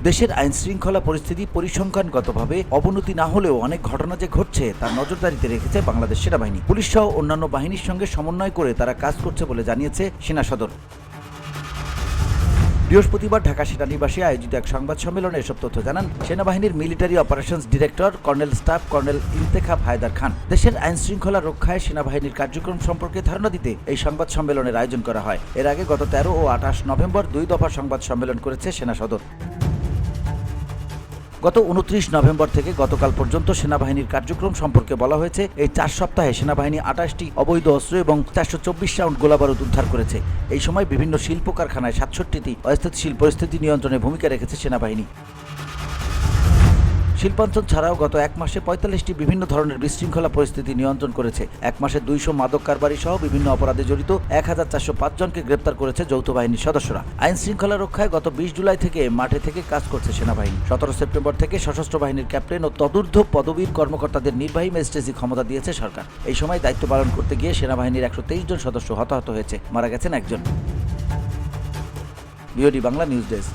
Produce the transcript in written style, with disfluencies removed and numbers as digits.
দেশের আইন শৃঙ্খলা পরিস্থিতি পরিসংখ্যানগতভাবে অবনতি না হলেও অনেক ঘটনা যে ঘটছে তার নজরদারিতে রেখেছে বাংলাদেশ সেনাবাহিনী। পুলিশ সহ অন্যান্য বাহিনীর সঙ্গে সমন্বয় করে তারা কাজ করছে বলে জানিয়েছে সেনা সদর। বৃহস্পতিবার ঢাকা সেনানিবাসে আয়োজিত এক সংবাদ সম্মেলনে এসব তথ্য জানান সেনাবাহিনীর military operations director colonel staff colonel Intekhab Haider Khan. দেশের আইন শৃঙ্খলা রক্ষায় সেনাবাহিনীর কার্যক্রম সম্পর্কে ধারণা দিতে এই সংবাদ সম্মেলনের আয়োজন করা হয়। এর আগে গত 13 ও 28 নভেম্বর 2 দফা সংবাদ সম্মেলন করেছে সেনা সদর। গত 29 নভেম্বর থেকে গতকাল পর্যন্ত সেনাবাহিনীর কার্যক্রম সম্পর্কে বলা হয়েছে, এই 4 সপ্তাহে সেনাবাহিনী 28টি অবৈধ অস্ত্র এবং 424 রাউন্ড গোলাবারুদ উদ্ধার করেছে। এই সময় বিভিন্ন শিল্প কারখানায় 67টি অস্থিতিশীল পরিস্থিতি নিয়ন্ত্রণে ভূমিকা রেখেছে সেনাবাহিনী। শিল্পাঞ্চল ছাড়াও গত এক মাসে 45টি বিভিন্ন ধরনের বিশৃঙ্খলা পরিস্থিতি নিয়ন্ত্রণ করেছে। এক মাসে 200 মাদক কারবারি সহ বিভিন্ন অপরাধে জড়িত 1405 জনকে গ্রেপ্তার করেছে যৌথ বাহিনীর সদস্যরা। আইন শৃঙ্খলা রক্ষায় গত 20 জুলাই থেকে মাঠে থেকে কাজ করছে সেনাবাহিনী। 17 সেপ্টেম্বর থেকে সশস্ত্র বাহিনীর ক্যাপ্টেন ও তদূর্ধ্ব পদবীর কর্মকর্তাদের নির্বাহী ম্যাজিস্ট্রেসি ক্ষমতা দিয়েছে সরকার। এই সময় দায়িত্ব পালন করতে গিয়ে সেনাবাহিনীর 123 জন সদস্য হতাহত হয়েছে, মারা গেছেন একজন। BOD Bangla news desk.